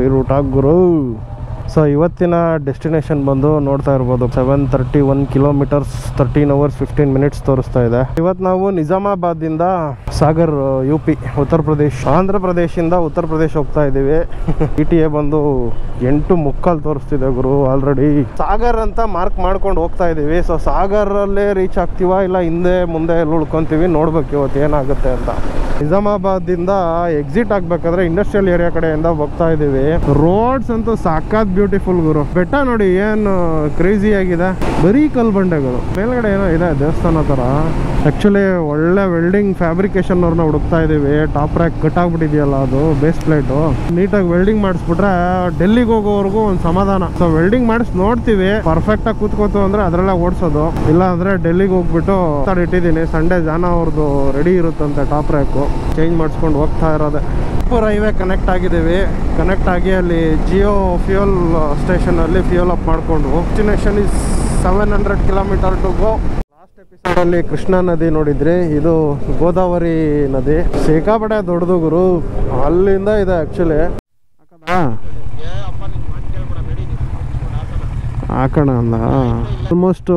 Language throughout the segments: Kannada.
ಫ್ರೀ ರೂಟ್ ಗುರು. ಸೊ ಇವತ್ತಿನ ಡೆಸ್ಟಿನೇಷನ್ ಬಂದು ನೋಡ್ತಾ ಇರ್ಬೋದು 731 ಕಿಲೋಮೀಟರ್ಸ್ 13 hours 15 minutes ತೋರಿಸ್ತಾ ಇದೆ. ಇವತ್ತು ನಾವು ನಿಜಾಮಾಬಾದಿಂದ ಸಾಗರ್ UP ಉತ್ತರ ಪ್ರದೇಶ್, ಆಂಧ್ರ ಪ್ರದೇಶಿಂದ ಉತ್ತರ ಪ್ರದೇಶ್ ಹೋಗ್ತಾ ಇದ್ದೀವಿ. ETA ಬಂದು 8:45 ತೋರಿಸ್ತಿದೆ ಗುರು. ಆಲ್ರೆಡಿ ಸಾಗರ್ ಅಂತ ಮಾರ್ಕ್ ಮಾಡ್ಕೊಂಡು ಹೋಗ್ತಾ ಇದ್ದೀವಿ. ಸೊ ಸಾಗರಲ್ಲೇ ರೀಚ್ ಆಗ್ತೀವ ಇಲ್ಲ ಹಿಂದೆ ಮುಂದೆ ಎಲ್ಲ ಉಳ್ಕೊಂತೀವಿ, ನೋಡ್ಬೇಕು ಇವತ್ತು ಏನಾಗುತ್ತೆ ಅಂತ. ನಿಜಾಮಾಬಾದಿಂದ ಎಕ್ಸಿಟ್ ಆಗ್ಬೇಕಾದ್ರೆ ಇಂಡಸ್ಟ್ರಿಯಲ್ ಏರಿಯಾ ಕಡೆಯಿಂದ ಹೋಗ್ತಾ ಇದ್ದೀವಿ. ರೋಡ್ಸ್ ಅಂತೂ ಸಾಕಾತ್ ಬ್ಯೂಟಿಫುಲ್ ಗುರು. ಬೆಟ್ಟ ನೋಡಿ ಏನು ಕ್ರೇಜಿ ಆಗಿದೆ, ಬರೀ ಕಲ್ ಬಂಡೆಗಳು. ಮೇಲ್ಗಡೆ ಏನೋ ಇದೆ ದೇವಸ್ಥಾನ ತರ. ಆಕ್ಚುಲಿ ಒಳ್ಳೆ ವೆಲ್ಡಿಂಗ್ ಫ್ಯಾಬ್ರಿಕೇಶನ್ ಅವ್ರನ್ನ ಹುಡುಕ್ತಾ ಇದೀವಿ. ಟಾಪ್ ರ್ಯಾಕ್ ಕಟ್ ಆಗ್ಬಿಟ್ಟಿದೆಯಲ್ಲ ಅದು ಬೇಸ್ ಪ್ಲೇಟು, ನೀಟಾಗಿ ವೆಲ್ಡಿಂಗ್ ಮಾಡಿಸ್ಬಿಟ್ರೆ ಡೆಲ್ಲಿಗೆ ಹೋಗೋವರೆಗೂ ಒಂದು ಸಮಾಧಾನ. ಸೊ ವೆಲ್ಡಿಂಗ್ ಮಾಡಿಸಿ ನೋಡ್ತೀವಿ, ಪರ್ಫೆಕ್ಟ್ ಆಗಿ ಕೂತ್ಕೋತು ಅಂದ್ರೆ ಅದ್ರಲ್ಲೇ ಓಡಿಸೋದು. ಇಲ್ಲ ಅಂದ್ರೆ ಡೆಲ್ಲಿಗೆ ಹೋಗ್ಬಿಟ್ಟು ಇಟ್ಟಿದ್ದೀನಿ. ಸಂಡೇ ಜಾನ ಅವ್ರದ್ದು ರೆಡಿ ಇರುತ್ತಂತೆ ಟಾಪ್ ರ್ಯಾಕು, ಚೇಂಜ್ ಮಾಡಿಸ್ಕೊಂಡು ಹೋಗ್ತಾ ಇರೋದೆ. ಹೈವೇ ಕನೆಕ್ಟ್ ಆಗಿದ್ದೀವಿ. ಕನೆಕ್ಟ್ ಆಗಿ ಅಲ್ಲಿ ಜಿಯೋ ಫ್ಯೂಯಲ್ ಸ್ಟೇಷನ್ ಅಲ್ಲಿ ಫ್ಯೂಯಲ್ ಅಪ್ ಮಾಡಿಕೊಂಡು destination is 700 kilometers to go. Last episode ಅಲ್ಲಿ ಕೃಷ್ಣಾ ನದಿ ನೋಡಿದ್ರಿ, ಇದು ಗೋದಾವರಿ ನದಿ. ಸಿಕ್ಕಾಪಟ್ಟೆ ದೊಡ್ಡದು ಗುರು. ಅಲ್ಲಿಂದ ಇದೆ ಆಕ್ಚುಲಿ. ಹಾಕೋಣ ಅಂದ. ಆಲ್ಮೋಸ್ಟ್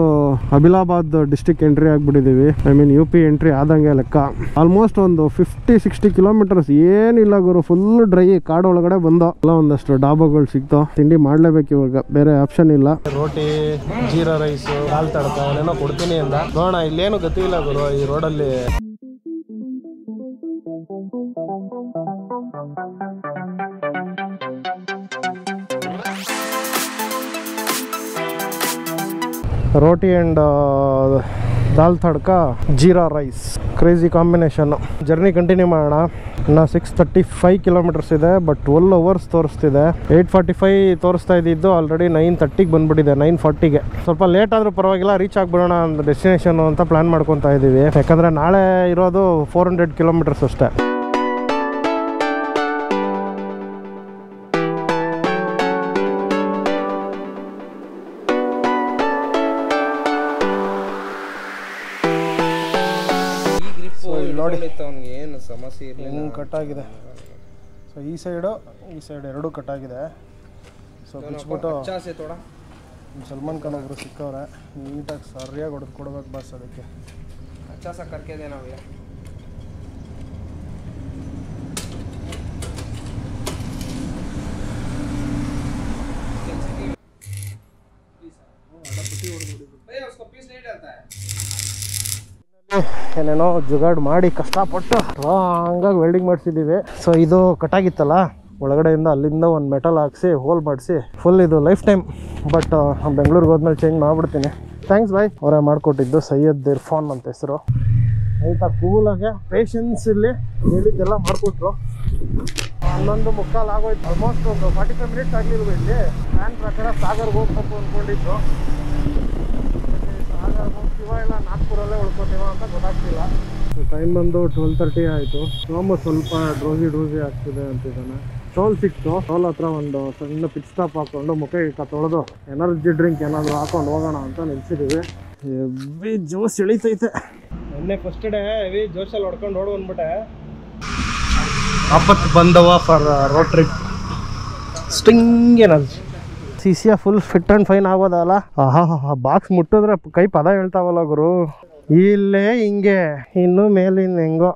ಅಬಿಲಾಬಾದ್ ಡಿಸ್ಟಿಕ್ ಎಂಟ್ರಿ ಆಗ್ಬಿಟ್ಟಿದ್ದೀವಿ. ಐ ಮೀನ್ UP ಎಂಟ್ರಿ ಆದಂಗೆ ಲೆಕ್ಕ. ಆಲ್ಮೋಸ್ಟ್ ಒಂದು 50-60 kilometers ಏನಿಲ್ಲ ಗುರು, ಫುಲ್ ಡ್ರೈ ಕಾಡು ಒಳಗಡೆ ಬಂದೋ. ಎಲ್ಲ ಒಂದಷ್ಟು ಡಾಬಾಗಳು ಸಿಕ್ತೋ, ತಿಂಡಿ ಮಾಡ್ಲೇಬೇಕು ಇವಾಗ, ಬೇರೆ ಆಪ್ಷನ್ ಇಲ್ಲ. ರೋಟಿ, ಜೀರಾ ರೈಸ್, ಹಾಲ್ ತಡಕ ಏನೇನೋ ಕೊಡ್ತೀನಿ ಅಂದ. ನೋಡೋಣ, ಇಲ್ಲೇನು ಗತಿ ಇಲ್ಲ ಗುರು ಈ ರೋಡಲ್ಲಿ. Roti and dal tadka, jeera rice, crazy combination. Journey continue ಮಾಡೋಣ. ಇನ್ನು 635 kilometers ಇದೆ, ಬಟ್ 12 hours ತೋರಿಸ್ತಿದೆ. 8:45 ತೋರಿಸ್ತಾ ಇದ್ದಿದ್ದು ಆಲ್ರೆಡಿ 9:30ಗೆ ಬಂದ್ಬಿಟ್ಟಿದೆ, 9:40ಗೆ. ಸ್ವಲ್ಪ ಲೇಟ್ ಆದರೂ ಪರವಾಗಿಲ್ಲ, ರೀಚ್ ಆಗ್ಬಿಡೋಣ ಒಂದು ಡೆಸ್ಟಿನೇಷನ್ ಅಂತ ಪ್ಲಾನ್ ಮಾಡ್ಕೊತಾ ಇದ್ದೀವಿ. ಯಾಕಂದರೆ ನಾಳೆ ಇರೋದು 400 kilometers ಅಷ್ಟೇ. ನೋಡಿ ಏನು ಸಮಸ್ಯೆ ಇಲ್ಲ, ಹಿಂಗೆ ಕಟ್ಟಾಗಿದೆ. ಸೊ ಈ ಸೈಡ್ ಎರಡೂ ಕಟ್ಟಾಗಿದೆ. ಸೊ ಬಿಚ್ಬಿಟ್ಟು ಸಲ್ಮಾನ್ ಖಾನ್ ಒಬ್ರು ಸಿಕ್ಕವ್ರೆ, ನೀಟಾಗಿ ಸರಿಯಾಗಿ ಹೊಡೆದು ಕೊಡ್ಬೇಕು ಬಸ್. ಅದಕ್ಕೆ ಕರ್ಕಿದೆ ನಾವು. ಏನೇನೋ ಜುಗಾಡ್ ಮಾಡಿ ಕಷ್ಟಪಟ್ಟು ಹಂಗಾಗಿ ವೆಲ್ಡಿಂಗ್ ಮಾಡಿಸಿದ್ದೀವಿ. ಸೊ ಇದು ಕಟ್ಟಾಗಿತ್ತಲ್ಲ ಒಳಗಡೆಯಿಂದ, ಅಲ್ಲಿಂದ ಒಂದು ಮೆಟಲ್ ಹಾಕ್ಸಿ ಹೋಲ್ ಮಾಡಿಸಿ ಫುಲ್ ಇದು ಲೈಫ್ ಟೈಮ್. ಬಟ್ ಬೆಂಗಳೂರಿಗೆ ಹೋದ್ಮೇಲೆ ಚೇಂಜ್ ಮಾಡಿಬಿಡ್ತೀನಿ. ಥ್ಯಾಂಕ್ಸ್ ಬಾಯ್, ಅವರೇ ಮಾಡಿಕೊಟ್ಟಿದ್ದು. ಸೈಯದ್ ಇರ್ಫಾನ್ ಅಂತ ಹೆಸರು. ಆಯ್ತಾ, ಕೂಲಾಗೆ ಪೇಷನ್ಸ್ ಇಲ್ಲಿ ಹೇಳಿದ್ದೆಲ್ಲ ಮಾಡಿಕೊಟ್ರು. 11:45 ಆಗೋಯ್ತು. ಆಲ್ಮೋಸ್ಟ್ ಒಂದು 45 minutes ಆಗಲಿಲ್ವ ಇಲ್ಲಿ. ಪ್ಲ್ಯಾನ್ ಪ್ರಕಾರ ಸಾಗರ್ಗೆ ಹೋಗ್ಬೇಕು ಅಂದ್ಕೊಂಡಿದ್ದು. ಸಾಗರ್ಗೆ ಹೋಗ್ತೀವ ಇಲ್ಲ ನಾಗ್ಪುರಲ್ಲೇ ಉಳ್ಕೋತೀವ ಅಂತ ಗೊತ್ತಾಗ್ತಿಲ್ಲ. ಟೈಮ್ ಬಂದು 12:30 ಆಯಿತು. ಸೋಮ ಸ್ವಲ್ಪ ಡ್ರೋಸಿ ಆಗ್ತಿದೆ ಅಂತಿದ್ದಾನೆ. ಟೋಲ್ ಸಿಕ್ತು. ಟೋಲ್ ಹತ್ರ ಒಂದು ಸಣ್ಣ ಪಿಟ್ ಸ್ಟಾಪ್ ಹಾಕೊಂಡು ಮುಖ ತೊಳೆದು ಎನರ್ಜಿ ಡ್ರಿಂಕ್ ಏನಾದರೂ ಹಾಕೊಂಡು ಹೋಗೋಣ ಅಂತ ನಿಲ್ಸಿದ್ದೀವಿ. ಹೆವಿ ಜೋಶ್ ಇಳಿತೈತೆ. ಮೊನ್ನೆ ಫಸ್ಟ್ ಡೇ ಹೆವಿ ಜೋಶಲ್ಲಿ ಹೊಡ್ಕೊಂಡು ಓಡ್ ಬಂದ್ಬಿಟ್ಟೆ. ಆಪತ್ತು ಬಂದವ for road trip. Sting energy. CC full fit and fine ಆಗೋದಲ್ಲ. ಬಾಕ್ಸ್ ಮುಟ್ಟಿದ್ರೆ ಕೈ ಪದ ಹೇಳ್ತಾವಲ್ಲ ಗುರು. ಇಲ್ಲೇ ಹಿಂಗೆ, ಇನ್ನು ಮೇಲಿಂದ ಹೆಂಗೋ.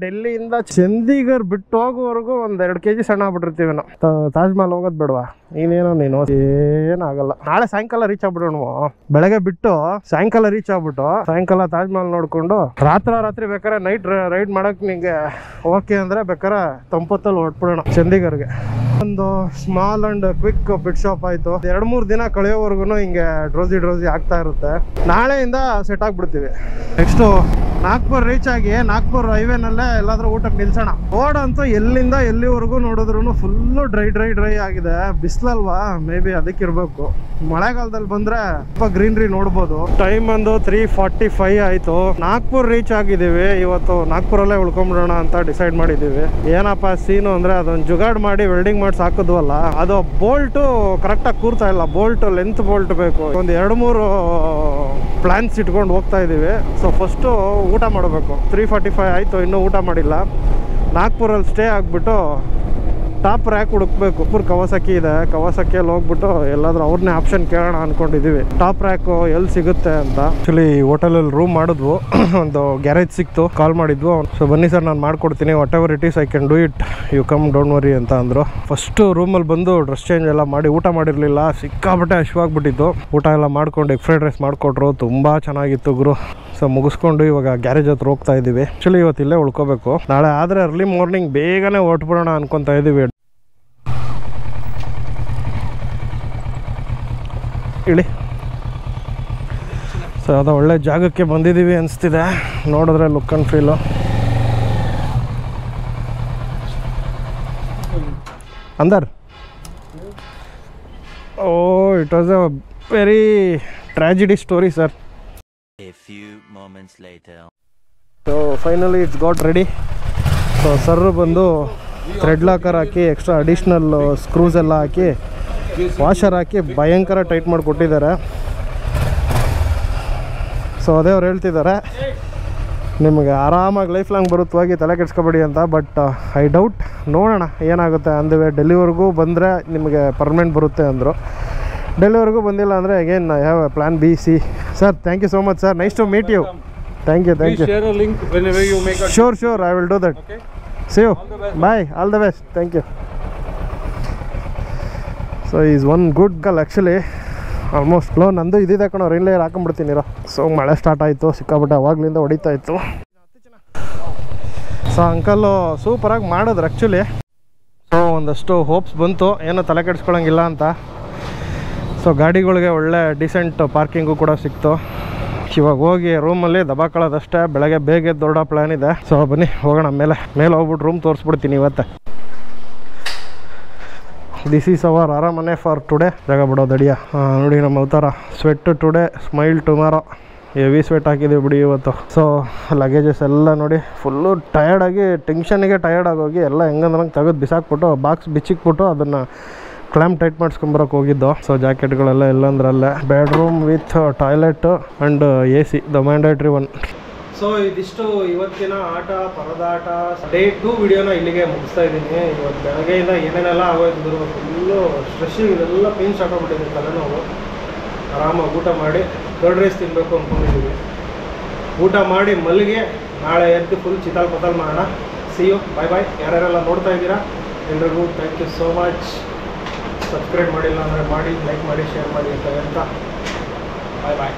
ಡೆಲ್ಲಿಯಿಂದ ಚಂಡೀಗರ್ ಬಿಟ್ಟು ಹೋಗೋವರೆಗೂ ಒಂದು 2 kg ಸಣ್ಣ ಆಗ್ಬಿಟ್ಟಿರ್ತೀವಿ ನಾವು. ತಾಜ್ ಮಹಲ್ ಹೋಗೋದು ಬೇಡವಾ? ನೀನು ಏನಾಗಲ್ಲ. ನಾಳೆ ಸಾಯಂಕಾಲ ರೀಚ್ ಆಗ್ಬಿಡೋಣ. ಬೆಳಗ್ಗೆ ಬಿಟ್ಟು ಸಾಯಂಕಾಲ ರೀಚ್ ಆಗ್ಬಿಟ್ಟು ಸಾಯಂಕಾಲ ತಾಜ್ ಮಹಲ್ ನೋಡ್ಕೊಂಡು ರಾತ್ರಿ ಬೇಕಾದ್ರೆ ನೈಟ್ ರೈಡ್ ಮಾಡಕ್ ನಿಂಗೆ ಓಕೆ ಅಂದ್ರೆ ಬೇಕಾದ್ರೆ ತಂಪೊತ್ತಲ್ಲಿ ಹೊರಟ್ಬಿಡೋಣ ಚಂಡೀಗರ್ಗೆ. ಒಂದು small and quick pit shop ಆಯ್ತು. 2-3 ದಿನ ಕಳೆಯೋವರೆಗೂ ಹಿಂಗೆ ಡ್ರೋಸಿ ಆಗ್ತಾ ಇರುತ್ತೆ. ನಾಳೆಯಿಂದ ಸೆಟ್ ಆಗ್ಬಿಡ್ತೀವಿ. ನೆಕ್ಸ್ಟು ನಾಗ್ಪುರ್ ರೀಚ್ ಆಗಿ ನಾಗ್ಪುರ್ ಹೈವೇನಲ್ಲೇ ಎಲ್ಲಾದ್ರೂ ಊಟಕ್ಕೆ ನಿಲ್ಸೋಣ. ರೋಡ್ ಅಂತೂ ಎಲ್ಲಿಂದ ಎಲ್ಲಿವರೆಗೂ ನೋಡಿದ್ರು ಫುಲ್ಲು ಡ್ರೈ ಆಗಿದೆ. ಬಿಸಿಲಲ್ವಾ, ಮೇ ಬಿ ಅದಕ್ಕಿರ್ಬೇಕು. ಮಳೆಗಾಲದಲ್ಲಿ ಬಂದ್ರೆ ಸ್ವಲ್ಪ ಗ್ರೀನ್ರಿ ನೋಡ್ಬೋದು. ಟೈಮ್ ಒಂದು 3:45 ಆಯ್ತು. ನಾಗ್ಪುರ್ ರೀಚ್ ಆಗಿದ್ದೀವಿ. ಇವತ್ತು ನಾಗ್ಪುರಲ್ಲೇ ಉಳ್ಕೊಂಡ್ಬಿಡೋಣ ಅಂತ ಡಿಸೈಡ್ ಮಾಡಿದ್ದೀವಿ. ಏನಪ್ಪ ಸೀನು ಅಂದ್ರೆ ಅದೊಂದು ಜುಗಾಡ್ ಮಾಡಿ ವೆಲ್ಡಿಂಗ್ ಮಾಡಿ ಸಾಕಿದ್ವಲ್ಲ, ಅದು ಬೋಲ್ಟು ಕರೆಕ್ಟಾಗಿ ಕೂರ್ತಾ ಇಲ್ಲ. ಬೋಲ್ಟ್ ಲೆಂತ್ ಬೋಲ್ಟ್ ಬೇಕು. ಒಂದು 2-3 ಪ್ಲಾನ್ಸ್ ಇಟ್ಕೊಂಡು ಹೋಗ್ತಾ ಇದ್ದೀವಿ. ಸೊ ಫಸ್ಟು ಊಟ ಮಾಡಬೇಕು. 3:45 ಆಯಿತು, ಇನ್ನೂ ಊಟ ಮಾಡಿಲ್ಲ. ನಾಗ್ಪುರಲ್ಲಿ ಸ್ಟೇ ಆಗಿಬಿಟ್ಟು ಟಾಪ್ ರ್ಯಾಕ್ ಹುಡುಕ್ಬೇಕು. ಕವಾಸಕಿ ಇದೆ, ಕವಾಸಕಿಯಲ್ಲಿ ಹೋಗ್ಬಿಟ್ಟು ಎಲ್ಲಾದ್ರೂ ಅವ್ರನ್ನೇ ಆಪ್ಷನ್ ಕೇಳೋಣ ಅನ್ಕೊಂಡಿದೀವಿ. ಟಾಪ್ ರ್ಯಾಕ್ ಎಲ್ಲಿ ಸಿಗುತ್ತೆ ಅಂತ. ಆಕ್ಚುಲಿ ಹೋಟೆಲಲ್ಲಿ ರೂಮ್ ಮಾಡಿದ್ವು, ಒಂದು ಗ್ಯಾರೇಜ್ ಸಿಕ್ತು, ಕಾಲ್ ಮಾಡಿದ್ವು. ಸೊ ಬನ್ನಿ ಸರ್ ನಾನು ಮಾಡ್ಕೊಡ್ತೀನಿ, whatever it is I can do it, you come don't worry ಅಂತ ಅಂದರು. ಫಸ್ಟ್ ರೂಮಲ್ಲಿ ಬಂದು ಡ್ರೆಸ್ ಚೇಂಜ್ ಎಲ್ಲ ಮಾಡಿ, ಊಟ ಮಾಡಿರಲಿಲ್ಲ, ಸಿಕ್ಕಾಬಟ್ಟೆ ಹಶ್ವಾಗ್ಬಿಟ್ಟಿತ್ತು. ಊಟ ಎಲ್ಲ ಮಾಡ್ಕೊಂಡು ಎಗ್ ಫ್ರೈಡ್ ರೈಸ್ ಮಾಡಿಕೊಟ್ರು, ತುಂಬ ಚೆನ್ನಾಗಿತ್ತು ಗುರು. ಸೊ ಮುಗಿಸ್ಕೊಂಡು ಇವಾಗ ಗ್ಯಾರೇಜ್ ಹತ್ರ ಹೋಗ್ತಾ ಇದ್ದೀವಿ. ಆ್ಯಕ್ಚುಲಿ ಇವತ್ತು ಇಲ್ಲೇ ಉಳ್ಕೋಬೇಕು, ನಾಳೆ ಆದರೆ ಅರ್ಲಿ ಮಾರ್ನಿಂಗ್ ಬೇಗನೆ ಹೊರಟ್ಬಿಡೋಣ ಅನ್ಕೊತಾ ಇದ್ದೀವಿ. ಇಳಿ. ಸೊ ಅದು ಒಳ್ಳೆ ಜಾಗಕ್ಕೆ ಬಂದಿದ್ದೀವಿ ಅನಿಸ್ತಿದೆ, ನೋಡಿದ್ರೆ ಲುಕ್ ಆ್ಯಂಡ್ ಫೀಲು. ಅಂದರ್ it was a very tragedy story sir. A few moments later. So finally it's got ready. So sir ಬಂದು ಥ್ರೆಡ್ ಲಾಕರ್ ಹಾಕಿ, ಎಕ್ಸ್ಟ್ರಾ ಅಡಿಷ್ನಲ್ ಸ್ಕ್ರೂಸ್ ಎಲ್ಲ ಹಾಕಿ, ವಾಷರ್ ಹಾಕಿ ಭಯಂಕರ ಟೈಟ್ ಮಾಡಿ ಕೊಟ್ಟಿದ್ದಾರೆ. ಸೊ ಅದೇ ಅವ್ರು ಹೇಳ್ತಿದ್ದಾರೆ ನಿಮಗೆ ಆರಾಮಾಗಿ ಲೈಫ್ ಲಾಂಗ್ ಬರುತ್ತೆ, ಹೋಗಿ ತಲೆ ಕೆಡ್ಸ್ಕೊಬೇಡಿ ಅಂತ. ಬಟ್ ಐ ಡೌಟ್, ನೋಡೋಣ ಏನಾಗುತ್ತೆ. ಅಂದವೇ ಡೆಲ್ಲಿವರೆಗೂ ಬಂದರೆ ನಿಮಗೆ ಪರ್ಮನೆಂಟ್ ಬರುತ್ತೆ ಅಂದರು. ಡೆಲ್ಲಿವರೆಗೂ ಬಂದಿಲ್ಲ ಅಂದರೆ ಅಗೇನ್ ಯಾವ plan B C. Sir thank you so much sir, nice to meet you. Thank you. Share a link whenever you make a Sure, I will do that. Okay. See you. Bye. All the best. Thank you. So he is one good girl actually. Almost low ನಂದು ಇದಿದೆ ಕಣೋ, ರೈನ್ ಲೇಯರ್ ಹಾಕೊಂಡ್ಬಿಡ್ತೀನಿರೋ. ಸೊ ಮಳೆ ಸ್ಟಾರ್ಟ್ ಆಯಿತು ಸಿಕ್ಕಾಬಿಟ್ಟೆ, ಅವಾಗಲಿಂದ ಹೊಡಿತಾ ಇತ್ತು. ಸೊ ಅಂಕಲ್ಲು ಸೂಪರಾಗಿ ಮಾಡಿದ್ರು ಆ್ಯಕ್ಚುಲಿ. ಸೊ ಒಂದಷ್ಟು ಹೋಪ್ಸ್ ಬಂತು, ಏನೂ ತಲೆ ಕೆಡಿಸ್ಕೊಳಂಗಿಲ್ಲ ಅಂತ. ಸೊ ಗಾಡಿಗಳಿಗೆ ಒಳ್ಳೆ ಡಿಸೆಂಟ್ ಪಾರ್ಕಿಂಗು ಕೂಡ ಸಿಕ್ತು. ಇವಾಗ ಹೋಗಿ ರೂಮಲ್ಲಿ ದಬಾಕೊಳ್ಳೋದಷ್ಟೇ, ಬೆಳಗ್ಗೆ ಬೇಗ ಎದ್ದು ದೊಡ್ಡ ಪ್ಲ್ಯಾನ್ ಇದೆ. ಸೊ ಬನ್ನಿ ಹೋಗೋಣ ಮೇಲೆ ಹೋಗ್ಬಿಟ್ಟು ರೂಮ್ ತೋರಿಸ್ಬಿಡ್ತೀನಿ ಇವತ್ತೆ. ದಿಸ್ ಈಸ್ ಅವರ್ ಅರಮನೆ ಫಾರ್ ಟುಡೇ. ಜಾಗ ಬಿಡೋದಡಿಯ ನೋಡಿ ನಮ್ಮ ಅವತಾರ. Sweat today, smile tomorrow. Heavy sweat ಹಾಕಿದ್ದೀವಿ ಬಿಡಿ ಇವತ್ತು. ಸೊ ಲಗೇಜಸ್ ಎಲ್ಲ ನೋಡಿ ಫುಲ್ಲು ಟಯರ್ಡಾಗಿ, ಟೆನ್ಷನ್ಗೆ ಟಯರ್ಡ್ ಆಗೋಗಿ ಎಲ್ಲ ಹೆಂಗಂದ್ರಂಗೆ ತೆಗೆದು ಬಿಸಾಕ್ಬಿಟ್ಟು ಬಾಕ್ಸ್ ಬಿಚ್ಚಿಕ್ಬಿಟ್ಟು ಅದನ್ನು ಕ್ಲ್ಯಾಂಪ್ ಟೈಟ್ ಮಾಡಿಸ್ಕೊಂಬರೋಕೆ ಹೋಗಿದ್ದು. ಸೊ ಜಾಕೆಟ್ಗಳೆಲ್ಲ ಎಲ್ಲಂದ್ರಲ್ಲೇ. Bedroom with toilet and AC, the mandatory one. So ಇದಿಷ್ಟು ಇವತ್ತಿನ ಆಟ ಪರದಾಟ ಡೇ 2 ವಿಡಿಯೋನ ಇಲ್ಲಿಗೆ ಮುಗಿಸ್ತಾ ಇದ್ದೀನಿ. ಇವತ್ತು ಬೆಳಗ್ಗೆಯಿಂದ ಏನೇನೆಲ್ಲ ಆಗೋಯ್ತು, ಫುಲ್ಲು ಸ್ಟ್ರೆಸ್ಸಿಂಗ್, ಇದೆಲ್ಲ ಪೇನ್ ಸ್ಟಾರ್ಟ್ ಆಗ್ಬಿಟ್ಟಿದೆ, ತಲೆನೋವು. ಆರಾಮಾಗಿ ಊಟ ಮಾಡಿ ಕರ್ಡ್ ರೈಸ್ ತಿನ್ನಬೇಕು ಅಂದ್ಕೊಂಡಿದ್ದೀವಿ. ಊಟ ಮಾಡಿ ಮಲ್ಲಿಗೆ ನಾಳೆ ಎದ್ದು ಫುಲ್ ಚಿತಾಲ್ ಪತಾಲ್ ಮಾಡೋಣ. ಸಿ ಯು, ಬಾಯ್. ಯಾರ್ಯಾರೆಲ್ಲ ನೋಡ್ತಾ ಇದ್ದೀರಾ ಎಲ್ರಿಗೂ thank you so much. Subscribe ಮಾಡಿಲ್ಲ ಅಂದರೆ ಮಾಡಿ, ಲೈಕ್ ಮಾಡಿ, ಶೇರ್ ಮಾಡಿ ಅಂತ. ಬಾಯ್.